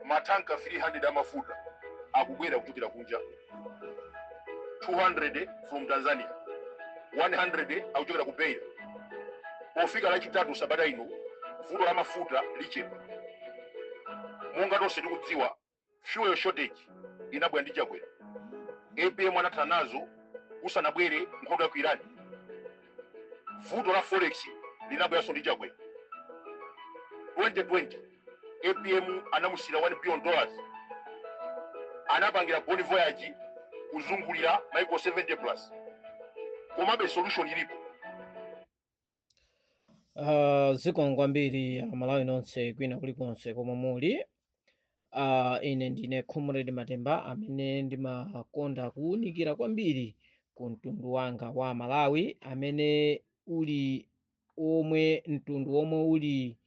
matanka 300 ya mafuta akubwera kuchokera kunja, 200 from Tanzania, 100 akuchokera ku Beira. Pofika lachitatu sabata ino vuto la mafuta lichepa. Monga tonse tikudziwa fuel shortage inabwera ndi chakwera. APM anatha nazo kusanabwere nkhondo ya ku Iran. Vuto la forex linabweranso ndi chakwera. 2020 APM anamusira $1 billion, anapangira bond voyage kuzungulira maiko 70 plus. Komabe solution ilipo. Zikomo kwambiri Malawi nonse kwina kulikonse komwe muli. Ine ndine Comrade Matemba amene ndimakonda kuwunikira kwambiri ku mtundu wanga wa Malawi amene uli omwe mtundu omwe uli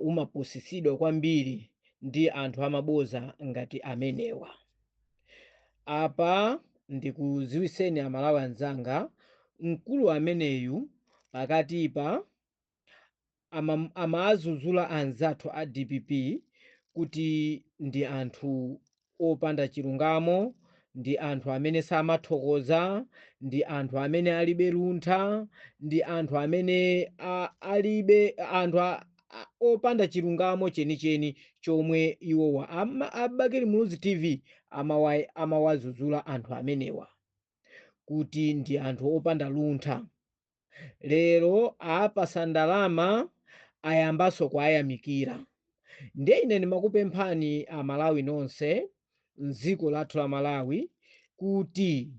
umapusisidwa kwambiri ndi anthu amaboza ngati amenewa. Apa ndikuziwiseni Amalawi anzanga, mkulu ameneyu pakatipa amazuzula anzathu a DPP kuti ndi anthu opanda chilungamo, ndi anthu amene samathokoza, ndi anthu amene alibe luntha, ndi anthu amene alibe anthu opanda chilungamo chenicheni chomwe iwowa Abakeli Muluzi TV amawazuzula anthu amenewa kuti ndi anthu opanda luntha. Lero apasa ndalama ayambaso kuayamikira. Ndiye ine ndimakupemphani Amalawi nonse mdziko lathu la Malawi kuti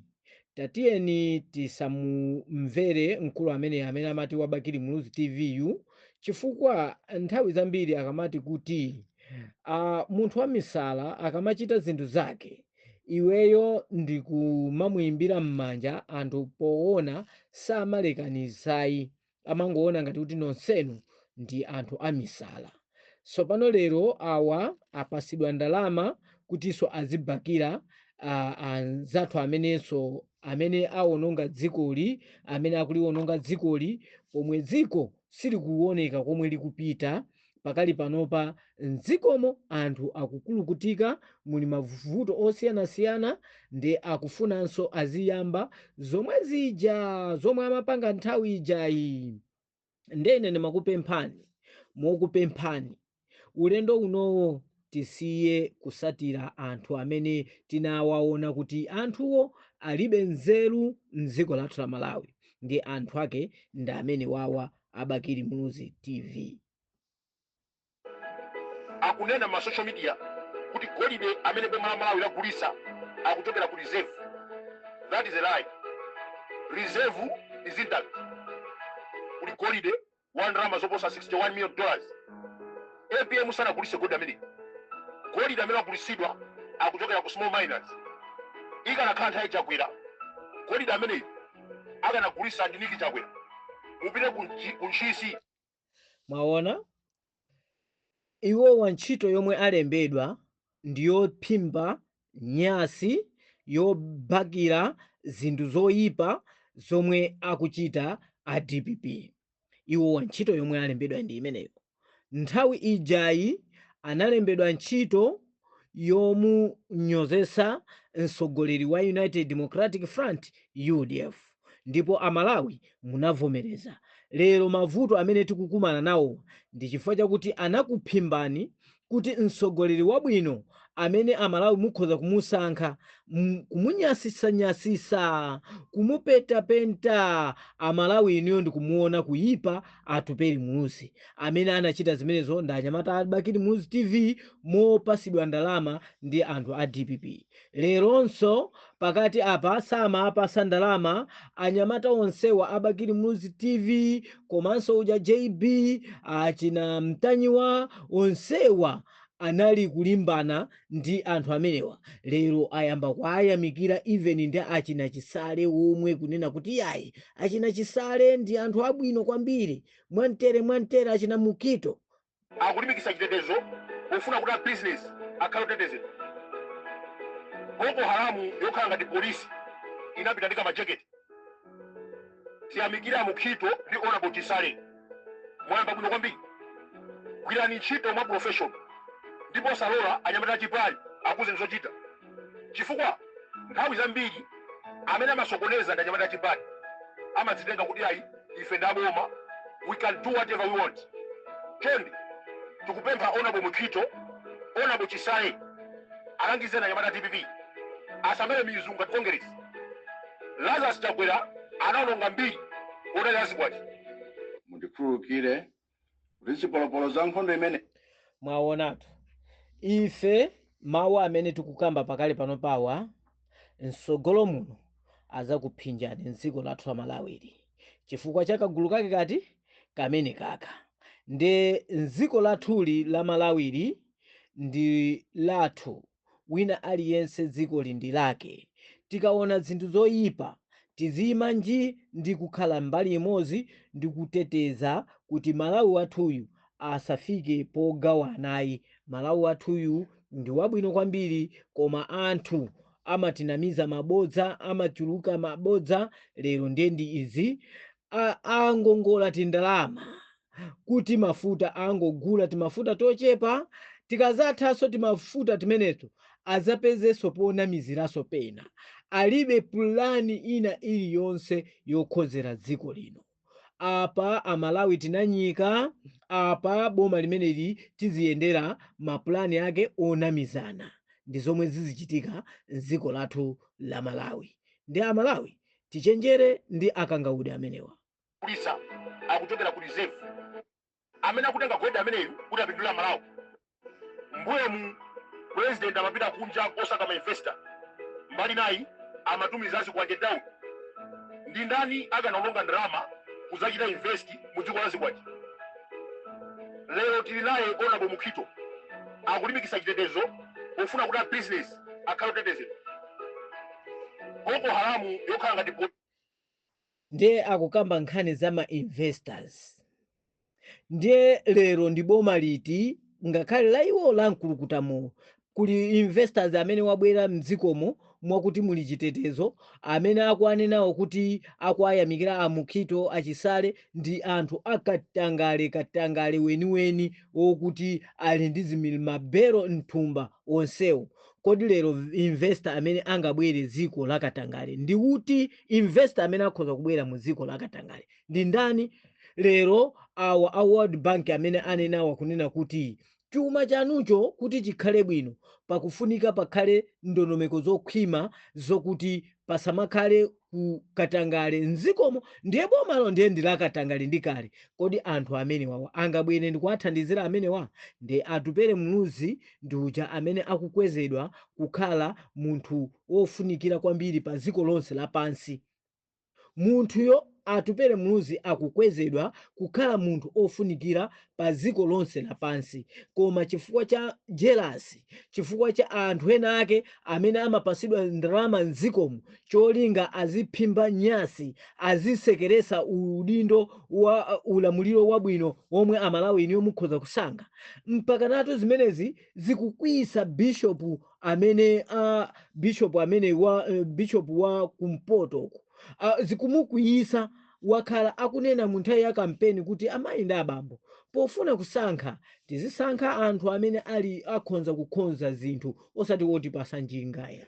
tatiyeni tisamumvere mkulu amene amati Wabakeli Muluzi TV chifukwa nthawi zambiri akamati kuti munthu wa misala akamachita zinthu zake iweyo ndikumamuyimbira m'manja, anthu poona samalekanizayi, amangoona ngati kuti nonsenu ndi anthu amisala. Sopano lero awa apasidwa ndalama kutiso azibakira anzathu amenenso amene awononga dzikoli, amene akuliwononga dzikoli, pomwe dziko silikuoneka komwe likupita. Pakali panopa mdzikomo anthu akukulukutika, muli mavuto osiyanasiyana, ndi akufunanso aziyamba zomwe zija zomwe amapanga nthawi ijayi. Ndene ndimakupemphani mokupemphani ulendo unowo tisiye kusatira anthu amene tinawaona kuti anthuwo alibe nzeru mdziko lathu la Malawi, ndi anthu ake ndi amene wawa Abakeli Muluzi TV. Akunena ma social media kuti golide amene boma la Malawi lagulisa akuchokera ku reserve. That is a lie. Reserve is intact. Kuli golide ndalama zoposa $61 million. APM sana kulise golide amene. Golide amene akulisidwa akuchokera ku small miners. Ikana kantha ichakwera. Golide amene akana kulisa ndiniki chakwera. Mupite kunchisi. Mwaona? Iwo wantchito yomwe alembedwa ndiyophimba nyasi, yobakira zinthu zoyipa zomwe akuchita a DPP. Iwo wantchito yomwe alembedwa ndi imeneyo. Nthawi ijayi analembedwa ntchito yomunyozesa mtsogoleri wa United Democratic Front UDF, ndipo Amalawi munavomereza. Lero mavuto amene tikukumana nawo ndi chifukwa chakuti anakuphimbani kuti mtsogoleri wabwino amene Amalawi mukhoza kumusankha, kumunyasisa, kumupetapenta. Amalawi iniyo ndikumuona kuyipa Abakeli Muluzi amene anachita zimenezo ndi anyamata Abakeli Muluzi TV mopasidwa ndalama ndi anthu a DPP. Leronso pakati apa samapasa ndalama anyamata onsewa Abakeli Muluzi TV komanso uja JB achina Mtanyiwa onsewa anali kulimbana ndi anthu amenewa. Lero ayamba kuayamikira even ndi achina Chisale omwe kunena kuti yayi achina Chisale ndi anthu abwino kwambiri, mwantere achina Mukito akulimikisa chitetezo ofuna kuti business akhale otetezedwa. Boko Haramu yokhala ngati polisi inapita ndi kamajeketi. Tiyamikira Mukito ndi Honorable Chisale, mwayamba bwino kwambiri. Gwirani ntchito mwa profession. ndipo salola anyamata chipali akuze nzochita chifukwa nthawi zambiri amene amasokoneza ndi anyamata chipali amadzitenga kuti ayi ife ndaboma, we can do whatever we want. Chonde tikupempha Honorable Mukhito, Honorable Chisaye alangize na anyamata TPP asamele mizunga Congress. Lazarus Chakwera anaononga mbiri odali azibwaji. Mundikhululukire kuti zipolopolo za nkhondo imene mwaonatu ife mawu amene tikukamba pakale pano pawa msogolo muno azakuphinjani mdziko lathu la Malawi chifukwa cha kagulu kake kati kamene kaka ndi mdziko lathuli la Malawi ndi lathu, wina aliyense dziko lindi lake. Tikaona zinthu zoyipa tizima nji ndi kukhala mbali imodzi ndi kuteteza kuti Malawi wathuyu asafike pogawanayi. Malawi wathuyu ndi wabwino kwambiri, koma anthu amatinamiza mabodza, amachuluka mabodza. Lero ndendi izi angongola tindalama kuti mafuta angogula timafuta tochepa, tikazathaso timafuta timenezo azapezeso ponamiziraso pena. Alibe pulani ina iliyonse yokhozera dziko lino. Apa Amalawi tinanyika, apa boma limeneli tiziyendera mapulani ake onamizana. Ndi zomwe zizichitika m'dziko lathu la Malawi. Ndi Amalawi tichenjere ndi akangaude amenewa. Kulisa akutokera ku reserve amene akutenga gweda ameneyu kuti apindula Malawi. Mbuye mu president amapita kunja osaka ma investor mbali nayi amatumizazi kwa Jedau. Ndi ndani akanalonga ndalama kuzachita invest mu dziko la Zimbabwe. Lero tili naye Honorable Mukhito akulimbikitsa chitetezo ofuna kuti business akhale otetezedwa. Boko Haramu yokhala ngati ndiye akukamba nkhani za ma investors. Ndiye lero ndi boma liti ngakhale la iwo lankulukutamo kuli investors amene wabwera mdzikomo mwakuti muli chitetezo, amene akuanenawo kuti akuayamikira a Mukhito achisale ndi anthu akatangale weniweni wokuti ali ndi mabero mthumba onsewo. Kodi lero investor amene angabwere dziko la Katangale ndi kuti investor amene akhoza kubwera mu dziko la Katangale ndi ndani? Lero awa a World Bank amene anenawa kunena kuti chuma chanucho kuti chikhale bwino pakufunika pakhale ndondomeko zokhwima zokuti pasamakhale ku Katangale mdzikomo. Ndiye bomalo ndiye ndi la Katangale ndikale. Kodi anthu amene wawa angabwere ndi kuwathandizira amene wa ndi atupere mnuzi ndi uja amene akukwezedwa kukhala munthu wofunikira kwambiri pa dziko lonse lapansi. Munthuyo atupere mnuzi akukwezedwa kukhala munthu ofunikira pa dziko lonse lapansi, koma chifukwa cha jealousy, chifukwa cha anthu ena ake amene amapasidwa ndalama mdzikomo cholinga aziphimba nyasi, azisekeresa udindo wa ulamuliro wabwino womwe Amalawi iniyo mukhoza kusankha. Mpaka nato zimenezi zikukwisa bishop amene bishop wa kumpoto zikumukwiyisa, wakhala akunena mu nthawi ya kampeni kuti amayi ndi abambo pofuna kusankha tizisankha anthu amene ali akhonza kukhonza zinthu osati woti pasanjingaya.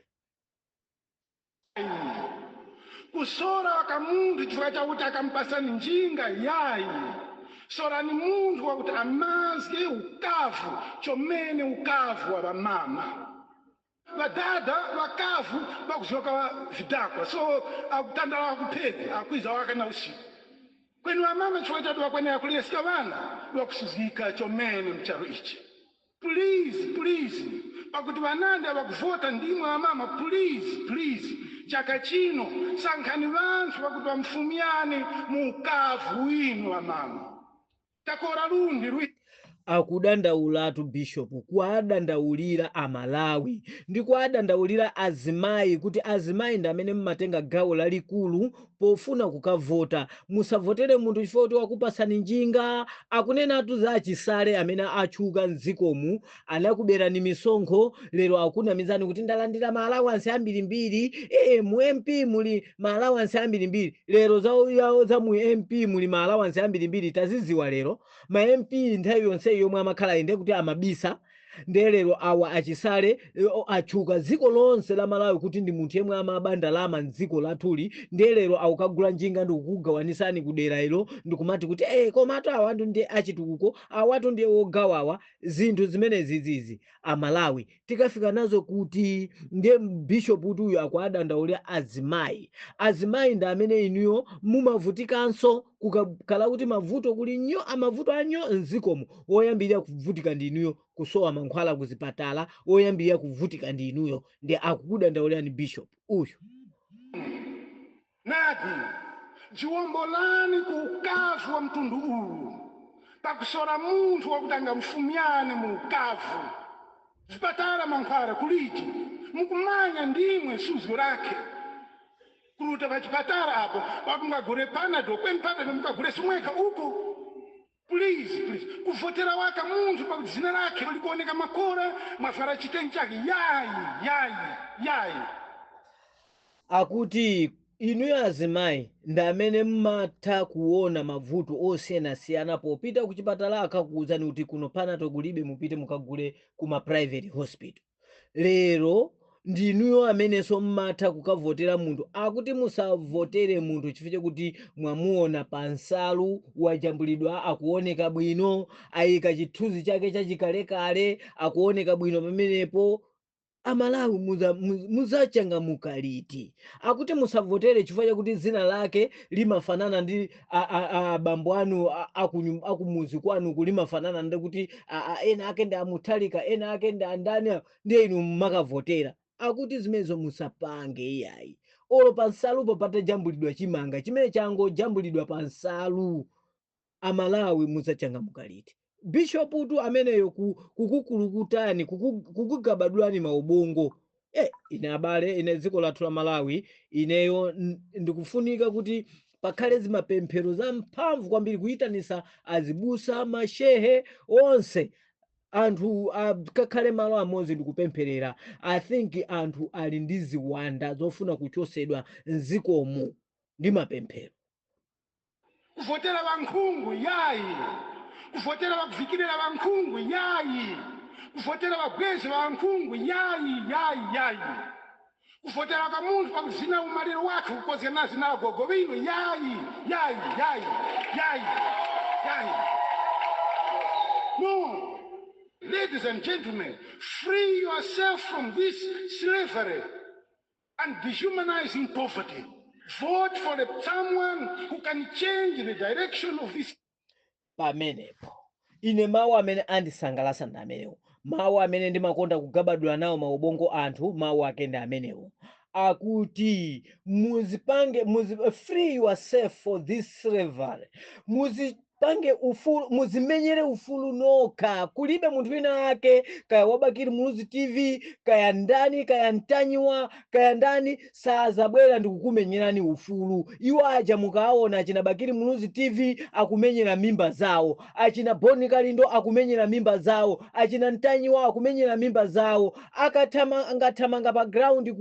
Kusora wakamuntu chifukwa chakuti akampasani njinga yayi. Sora ni munthu wakuti amazye ukavu chomene ukavu wa bamama. Vadada vakavu vakuzoka vidakwa, so akutandala kuphedhe akwiza wakana usiku. Kwenu wamama chifukwa chatu wakwenera kulesika vana vakusuzika chomene mcharo ichi. Please pakuti vananda vakuvota ndimwe wamama, please chaka chino sankhani vanthu vakuti vamfumiyane mu ukavu winu wamama. Takora lundi akudandaulatu bishop kuadandaulira Amalawi ndi kuadandaulira azimayi kuti azimayi ndi amene mmatenga gawo lalikulu pofuna kukavota. Musavotere munthu chifukwa kuti wakupasani njinga. Akunenatu za achisale amene atchuka mdzikomu anakuberani misonkho, lero akunamizani kuti ndalandira ma allowance ambirimbiri. Mu MP muli ma allowance ambirimbiri. Lero za mu MP muli ma allowance ambirimbiri taziziwa lero. Ma MP nthawi yonse yomwe amakhala inde kuti amabisa ndiye lero awa achisale achuka dziko lonse la Malawi kuti ndi munthu yemwe amaba ndalama mdziko lathuli, ndiye lero akukagula njinga ndikukugawanisani kudera ilo ndikumati kuti komatu awatu ndiye achitukuko, awatu ndiye wogawawa. Zinthu zimenezizizi Amalawi tikafika nazo kuti ndiye Bishop uyu akuadandaulira azimayi ndi amene inuyo mumavutikanso kukakhala kuti mavuto kuli amavuto anyo mzikomo, oyambirira kuvutika ndi inuyo kusowa mankhwala kuzipatala, oyambirira kuvutika ndi inuyo, ndi akukudandaulirani Bishop uyu. Nadi jiwombolani ku ukavu wa mtundu uwu pakusora munthu wakutanga mfumyane mu ukavu zipatala mankhwala kuliji mukumanya ndimwe suzo lake kuluta pachipatala apo wakungagure panado kwempata mukagure simweka uko. Please kuvotera waka munthu pa dzina lake likuoneka makora mwafara chitengi chake yayi akuti inuyo azimayi ndi amene mmatha kuona mavuto osiyanasiyana popita kuchipatala akakuwuzani kuti kuno panato kulibe, mupite mukagule kuma private hospital. Lero ndi inuyo amenenso mmatha kukavotera munthu. Akuti musavotere munthu chifukwa kuti mwamuona pa nsalu wajambulidwa akuoneka bwino, ayika chithunzi chake chachikalekale akuoneka bwino pamenepo. Amalawi muzachangamuka liti? Akuti musavotere chifukwa chakuti dzina lake limafanana ndi abambo anu akumuzi kwanu kulimafanana ndi kuti ena ake ndi amuthalika, ena ake ndi andani, ndiye inu mmakavotera. Akuti zimenezo musapange iyayi. Olo pa nsalupo patajambulidwa chimanga chimene changojambulidwa pa nsalu. Amalawi muzachangamuka liti? Bishop utu ameneyo kukukulukutani kukugabadulani maubongo. Ine abale, ine dziko lathu la Malawi, ineyo ndikufunika kuti pakhale zimapemphero za mphamvu kwambiri kuyitanisa azibusa, mashehe onse, anthu kakhale malo amodzi ndikupempherera. I think anthu ali ndi ziwanda zofuna kuchosedwa mzikomo ndi mapemphero. Kuvotera vankhungu yayi, kuvotera vakuvikirira vankhungu yayi, kuvotera vagwezi va vankhungu yayi, kuvotera ka munthu pakuzina umaliro wake kukoze nazi na agogo vino yayi. No, ladies and gentlemen, free yourself from this slavery and dehumanizing poverty. Vote for someone who can change the direction of this. Pamenepo ine mawu amene andisangalatsa ndi amenewo, mawu amene ndimakonda kugabadula nawo maubongo anthu, mawu ake ndi amenewo. Akuti free yourself for this slavery, pange ufulu, muzimenyere ufulu nokha. Kulibe munthu wina ake, kaya wabakiri Muluzi TV, kaya ndani, kaya ntanyiwa, kaya ndani, sazabwera ndikukumenyerani ufulu. Iwo aja mukaona achina Bakiri Muluzi TV akumenyera mimba zawo, achina Boni Kalindo akumenyera mimba zawo, achina ntanyiwa akumenyera mimba zawo, angathamanga pa ground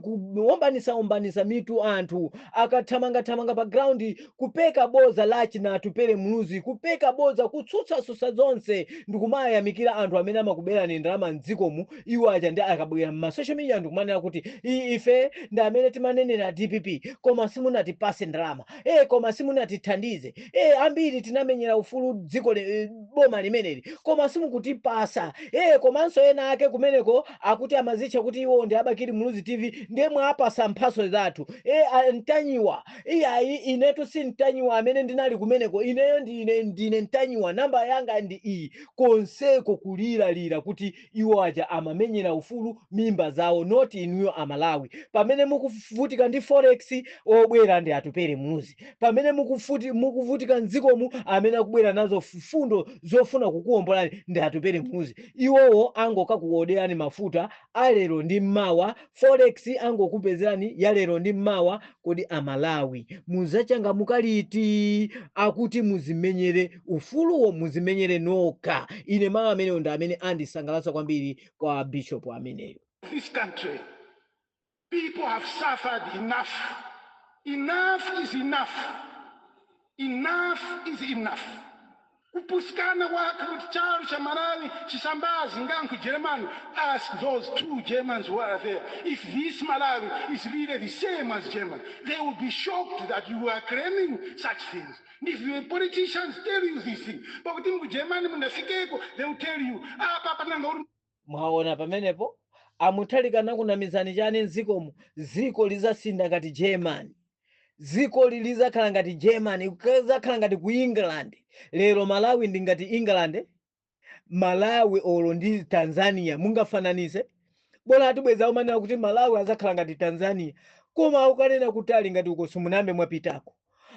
kuombanisa mitu anthu, akathamanga pa ground kupeka boza lachina atupere Muluzi, kupeka boza kutsutsa zonse, ndikumayamikira anthu amene amakubera ndalama mdzikomu. Iwo aja ndi akabwera ma social media ndikumanena kuti ife ndi amene timanenera DPP, koma simunatipase ndalama, koma simunatithandize, ambiri tinamenyera ufulu dziko boma limeneli, koma simukutipasa, komanso ena ake kumeneko akuti amazitcha kuti iwo ndi abakiri Muluzi TV ndiye mwapasa mphaso zathu. Ntanyiwa iyayi, inetu si ntanyiwa amene ndinali kumeneko, ineyo ndine ntanyiwa, namba yanga ndi iyi. Konseko kulira kuti iwo aja amamenyera ufulu mimba zawo, noti inuyo Amalawi. Pamene mukuvutika ndi forex, obwera ndi atupere Muluzi. Pamene mukuvutika mdzikomu, amene akubwera nazo fundo zofuna kukuombolani ndi atupere Muluzi. Iwowo angokakuoderani mafuta alero ndi mmawa, forex angokupezerani yalero ndi mmawa. Kodi Amalawi muzachangamuka liti? Akuti muzimenyere ufuluwo, muzimenyere nokha. Ine mawu amenewo ndi amene andisangalatsa kwambiri kwa Bishop ameneyo. This country, people have suffered enough. Enough is enough. Enough is enough. kupusikana kwake kuti chalo cha Malawi chisambazi ngankho German. Ask those 2 Germans who are there if this Malawi is really the same as German. They will be shocked that you are claiming such things. If the politicians tell you this thing, but kuti German munafikeko, they will tell you papa nanga. Mwaona pamenepo amuthalikana kunamizani chane mzikomo, ziko lizasinda ngati German, ziko lilizakhala ngati German, kuzakhala ngati ku England. Lero Malawi ndi ngati England, Malawi olo ndi Tanzania mungafananise. Bora atibweza umanena kuti Malawi azakhala ngati Tanzania, koma ukanena kutali ngati uko simunambe mwapitako.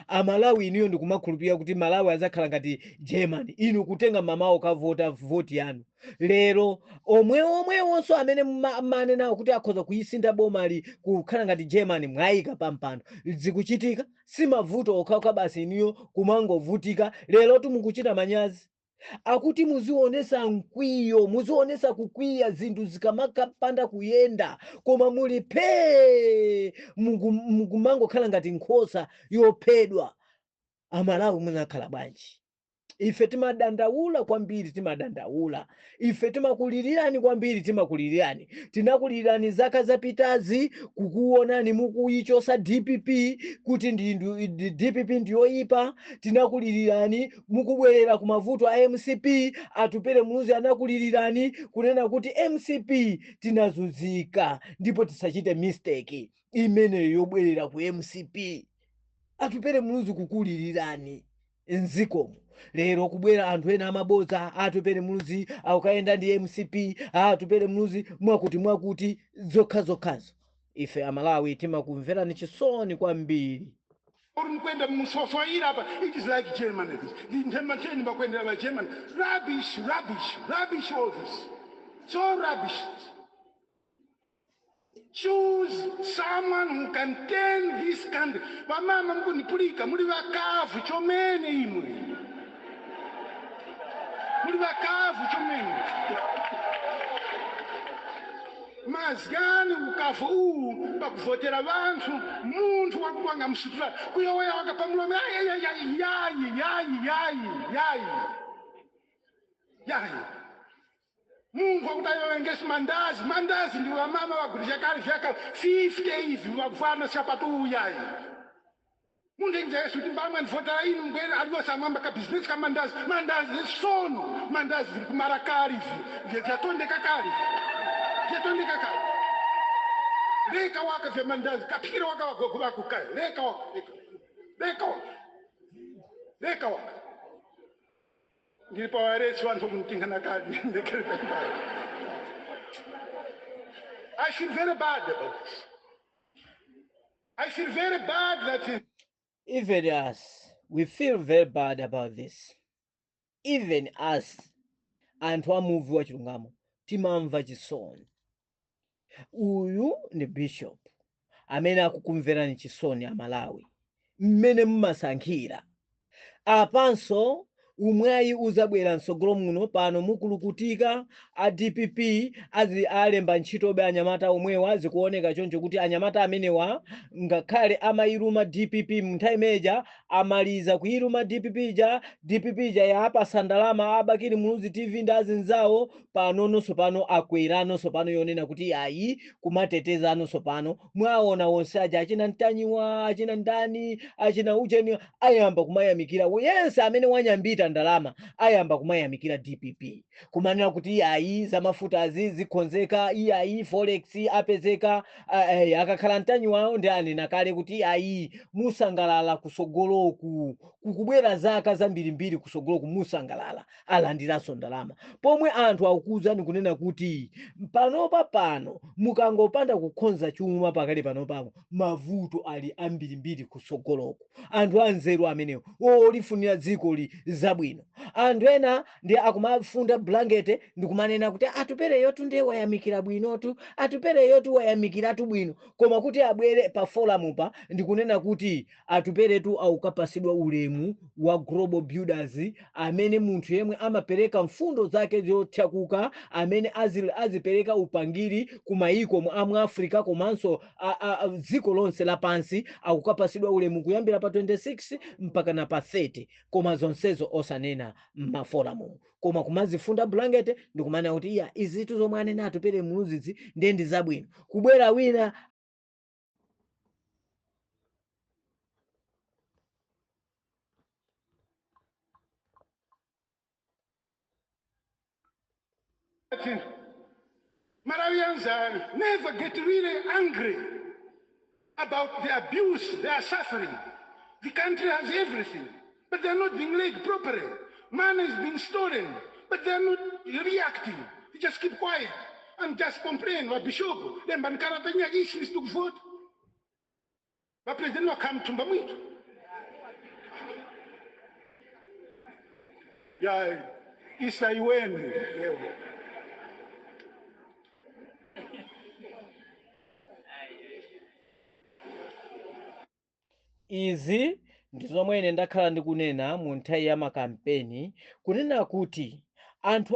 Amalawi iniyo ndikumakhulupirira kuti Malawi azakhala ngati German, inu kutenga mamawo kavota voti yanu. Lero omwewonso amene manena kuti akhoza kuyisinda bomali kukhala ngati German mwayika pampano. Zikuchitika simavuto okhaokha basi iniyo kumangovutika. Lero tumukuchita manyazi akuti muzionesa mkwiyo, muzionesa kukwiya zinthu zikamakapanda kuyenda, koma muli mukumango khala ngati nkhosa yophedwa. Amalawi munakhala bwanji? Ife timadandaula kwambiri, timadandaula. Ife timakulilirani kwambiri, timakulilirani. Tinakulilirani zaka zapitazi kukuonani mukuyichosa DPP kuti DPP ndiyoyipa. Tinakulilirani mukubwerera ku mavuto a MCP. Atupere Muluzi anakulilirani kunena kuti MCP tinazunzika, ndipo tisachite mistake imene yobwerera ku MCP. Atupere Muluzi kukulilirani nzikomo. Lero kubwera anthu ena amabodza atupere Muluzi aukaenda ndi MCP, atupere Muluzi mwakuti zokhazo. Ife Amalawi timakumverani chisoni kwambiri. Kwenda muswahili hapa, it is like German. Ndimacheni bakwenda like German. Rubbish all this. So rubbish. Choose someone who can turn this country. Vamama mkunipulika muri vakavu chomene imwe. Muri vakavu chomene. Mazgani ukavu huu pakuvotera vantu muntu wakuwanga msutula kuyoweya wakapamulome yayi Mungu wakutayoengesi mandazi ndi wa mama wagulisha kali vyaka 50 hivi wakufana sapatu yayi. Mungu njesu timbamwe nvotera inu mkwena aliyosa mwamba ka business ka mandazi sono mandazi kumarakari hivi vyatondeka kali. Leka waka vya mandazi kapira waka wakukai leka waka ndipo waresi wantu kumtingana kali. I feel very bad about this. I feel very bad that even us, we feel very bad about this. Even us, anthu amuvi wa chilungamo timamva chisoni. Uyu ni Bishop amene akukumverani chisoni Amalawi mmene mmasankhira. Apanso umwayi uzabwera nsogolo muno pano mukulukutika a DPP alemba ntchitobe anyamata omwewa zikuoneka choncho kuti anyamata amenewa ngakhale amayiruma DPP mnthawi meja amaliza kuyiruma DPP ja yapasa ndalama abakiri Muluzi TV ndi azinzawo panonso pano akweranonso pano yonena kuti ayi kumateteza anonso pano mwaona wonse aja achina Ntanyiwa achina ndani achina Ujeni ayamba kumayamikira yense amene wanyambita ndalama ayamba kumayamikira DPP kumanena kuti ayi za mafuta azi zikonzeka ayi forex apezeka akakhala Ntanyiwa ndi anena kale kuti ayi musangalala kusogoloku kukubwera zaka zambirimbiri kusogoloku musangalala alandiranso ndalama pomwe anthu akuzani kunena kuti pano mukangopanda kukhonza chuma pakale pano mavuto ali ambirimbiri kusogoloku. Anthu anzeru amenewo olifunira dziko li zabwino. Anthu ena ndi akumafunda blanket ndikumanena kuti atupereyotu ndiye wayamikira bwinotu, atupereyotu wayamikiratu bwino, koma kuti abwere pa forum pa ndikunena kuti atuperetu aukapasidwa ulemu wa global builders amene munthu yemwe amapereka mfundo zake zotchakuka amene azipereka upangiri kumayiko mu Africa komanso dziko lonse lapansi akukapasidwa ulemu kuyambira pa 26 mpaka na pa 30 koma zonsezo osanena m'maforamu koma kumazifunda blanket ndikumana kuti iya izitu zomwe anena atupere muluzizi ndiye ndi zabwino kubwera wina Malawians never get really angry about the abuse they are suffering. The country has everything, but they're not being led properly. Money is being stolen, but they're not reacting. They just keep quiet and just complain. Wabishogo, then bankaratanya issues to vote. But president will come to Mbamuitu. Yeah, Isa Iweni. izi ndi zomwe ine ndakhala ndikunena mu nthawi ya makampeni kunena kuti anthu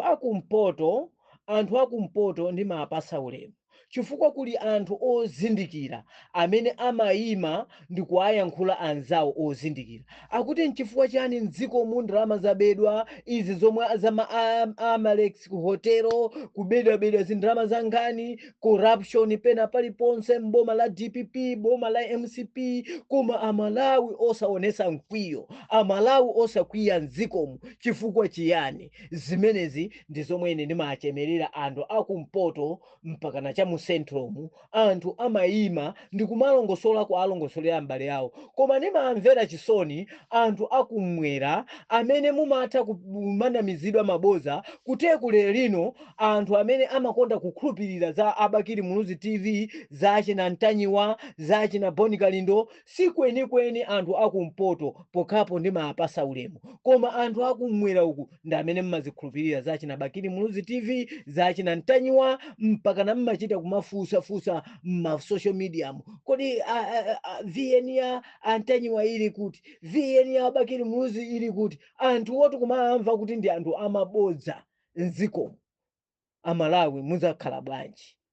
akumpoto ndimapasa ulemu chifukwa kuli anthu ozindikira amene amayima ndi kuwayankhula anzawo ozindikira akuti nchifukwa chani mdziko mu ndalama zabedwa izi zomwe zama Amalex ku hotelo kubedwabedwa zindalama za ngani corruption pena paliponse mboma la DPP boma la MCP koma amalawi osaonesa mkwiyo amalawi osakwiya mdzikomu chifukwa chiyani zimenezi ndi zomwe ine ndimachemerera anthu akumpoto mpaka na chamu centromu anthu amayima ndi kumalongosola kwa alongosolera mbale yawo koma ndimamvera chisoni anthu akumwera amene mumatha kumanamizidwa maboza kutekule lino anthu amene amakonda kukhulupirira za Abakiri Muluzi TV za achina Ntanyiwa za achina Boni Kalindo sikwenikweni anthu akumpoto pokapo ndimapasa ulemu koma anthu akumwera uku ndi amene mmazikhulupirira za achina Bakiri Muluzi TV za achina Ntanyiwa mpaka na mmachita kumafusa ma social media kodi VN ya Antanyiwa ili kuti VN ya Abakiri Muluzi ili kuti anthu oti kumamva kuti ndi anthu amabodza nziko amalawi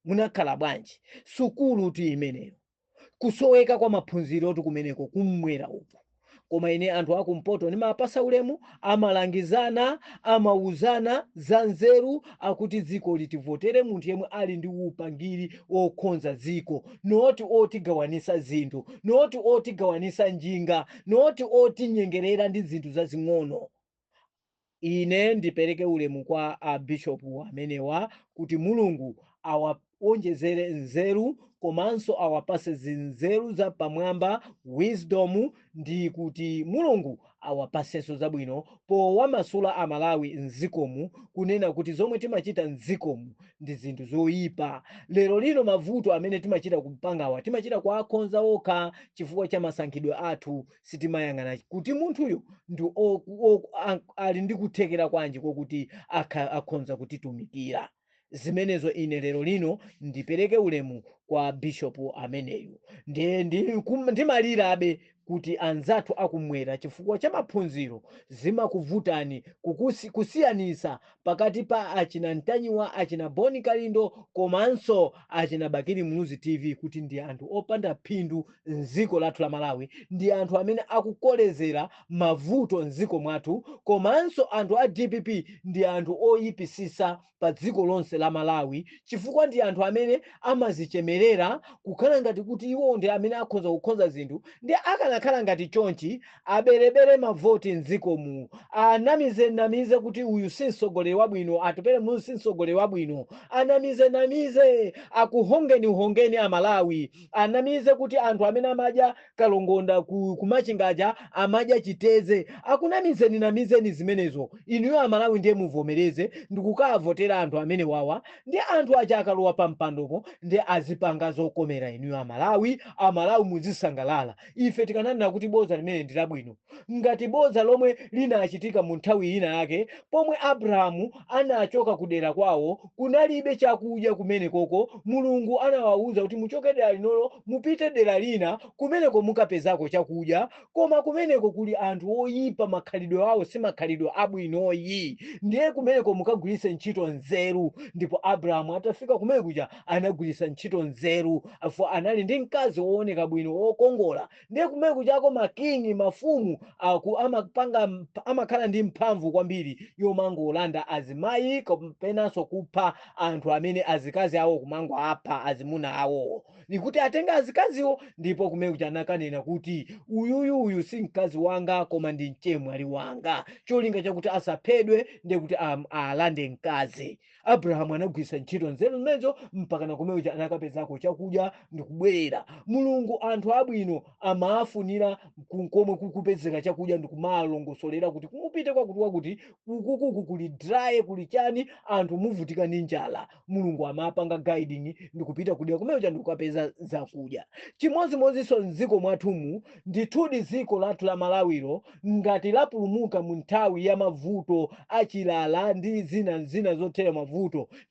munakhala bwanji sukulu ti imeneyo kusoweka kwa maphunziro oti kumeneko kumwera uku koma ine anthu akumpoto ndimapasa ulemu amalangizana amauzana za nzeru akuti dziko litivotere munthu yemwe ali ndi upangiri okhonza dziko noti otigawanisa zinthu noti otigawanisa njinga noti otinyengerera ndi zinthu zazing'ono ine ndipereke ulemu kwa abishopu amenewa kuti mulungu awawonjezere nzeru komanso awapase zinzeru za pamwamba wisdom ndi kuti mulungu awapasenso zabwino powamasula amalawi mzikomu kunena kuti zomwe timachita mzikomu ndi zinthu zoyipa lero lino mavuto amene timachita kupangawa timachita kuakhonza okha chifukwa cha masankhidwe athu sitimayang'ana kuti munthuyo ndi ali ndi kuthekera kwanji kokuti akhonza kutitumikira zimenezo ine lero lino ndipereke ulemu kwa bishopu ameneyu ndimalirabe kuti anzathu akumwera chifukwa cha maphunziro zimakuvutani kusiyanisa pakati pa achina Ntanyiwa achina Boni Kalindo komanso achina Bakiri Muluzi TV kuti ndi anthu opanda phindu mdziko lathu la Malawi ndi anthu amene akukolezera mavuto mdziko mwathu komanso anthu a DPP ndi anthu oyipisisa pa dziko lonse la Malawi chifukwa ndi anthu amene amazichemerera kukhala ngati kuti iwo ndi amene akhonza kukhonza zinthu ndi akanakhala ngati chonchi aberebere mavoti mdzikomu anamize kuti uyu si mtsogoleri wabwino atupere Muluzi si mtsogoleri wabwino anamize akuhongeni amalawi anamize kuti anthu amene amadya kalongonda kumachingaja amadya chiteze akunamizeni zimenezo inuyo amalawi ndiye muvomereze ndikukavotera anthu amene wawa ndi anthu aja akalowa pa mpandopo ndi azipanga zokomera inuyo amalawi muzisangalala ife tikananena kuti boza limene ndi labwino ngati boza lomwe linachitika mu nthawi ina yake pomwe Abrahamu anachoka kudera kwawo kunalibe chakudya kumenekoko mulungu anawawuza kuti muchoke dera linolo mupite dera lina kumeneko mukapezako chakudya koma kumeneko kuli anthu oyipa makhalidwe awo si makhalidwe abwinoyi ndiye kumeneko mukagwiritse ntchito nzeru ndipo Abrahamu atafika kumenekuja anagwiritsa ntchito nzeru afu anali ndi mkazi wooneka bwino wokongola ndiye kumeneko kujako makingi mafumu amakhala ndi mphamvu kwambiri yomangolanda azimayi kapenanso kupha anthu amene azikazi awo kumango apha azimuna awowo nikuti atenga azikaziwo ndipo kumene kuti anakanena kuti uyuyu si mkazi wanga koma ndi mchemwali wanga cholinga chakuti asaphedwe ndekuti alande mkazi. Abrahamu anagwiritsa ntchito nzeru zimenezo mpaka na kumene kuti anakapezako chakudya ndikubwerera. Mulungu anthu abwino amafunira komwe kukupezeka chakudya ndikumalongosolera kuti kumupite kwakuti kukuku kuli dry kuli chani anthu muvutika ndi njala. Mulungu amapanga guiding ndikupita kudya kumene kuti ndikukapeza zakudya. Chimodzimodzinso mdziko mwathumu ndithudi dziko lathu la Malawiro ngati lapulumuka mu nthawi ya mavuto achilala ndi zina zothera mavuto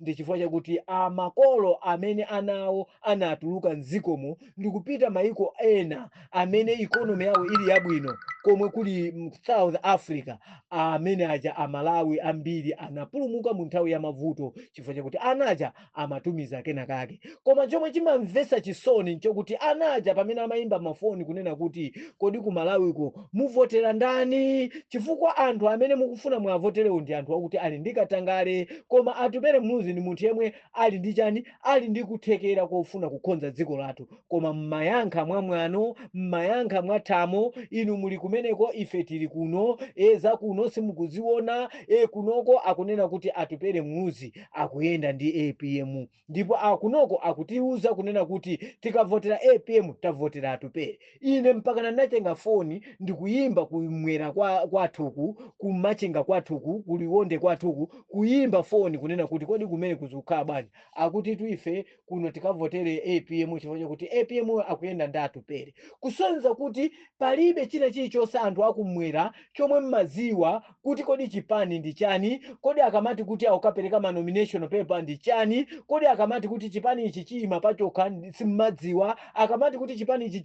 ndi chifukwa chakuti amakolo amene anawo anatuluka mdzikomo ndikupita maiko ena amene ikonomi yawo ili yabwino komwe kuli South Africa amene aja amalawi ambiri anapulumuka mu nthawi ya mavuto chifukwa chakuti anaja amatumiza kenakake. Koma chomwe chimamvetsa chisoni nchokuti anaja pamene amayimba mafoni kunena kuti kodi ku Malawiko muvotera ndani chifukwa anthu amene mukufuna mwavoterewo ndi anthu akuti ali ndi katangale koma atupere muzi ndi munthu yemwe ali ndi chani ali ndi kuthekera kofuna kukhonza dziko lathu. Koma mmayankha mwamwano mmayankha mwathamo inu muli kumeneko ife tili kuno za kuno simukuziona kunoko akunena kuti atupere muzi akuyenda ndi APM ndipo akunoko akutiuza kunena kuti tikavotera APM tavotera atupere. Ine mpaka natenga foni ndikuyimba kumwera kwathuku kumachinga kwathuku kuliwonde kwathuku kuyimba foni kunena kuti kodi kumene kuzikhala bwanji akuti ife kuno tikavotere APM chifukwa kuti APM akuyenda ndi atupere. Kusonyeza kuti palibe china chilichonse anthu akumwera chomwe mmaziwa kuti kodi chipani ndi chani, kodi akamati kuti akukapereka ma nomination paper ndi chani, kodi akamati kuti chipani ichi chiyima pachokha simmadziwa, akamati kuti chipani ichi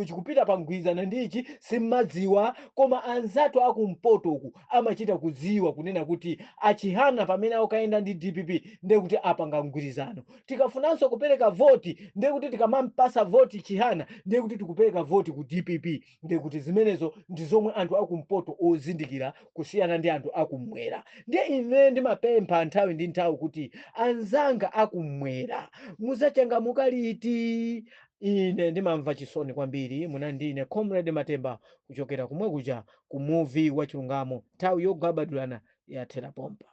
chikupita pa mgwirizano ndi ichi simmadziwa. Koma anzathu akumpoto uku amachita kudziwa kunena kuti achihana pamene akayenda ndi DPP ndekuti apanga mgwirizano. Tikafunanso kupereka voti ndekuti tikamampasa voti chihana ndekuti tikupereka voti ku DPP ndekuti zimenezo ndi zomwe anthu akumpoto ozindikira kusiyana ndi anthu akumwera. Ndiye ine ndimapempha nthawi ndi nthawi kuti anzanga akumwera muzachangamuka liti. Ine ndimamva chisoni kwambiri munandine Comrade Matemba kuchokera kumwe kuja ku movie wa Chilungamo nthawi yogabadulana yathera pompa.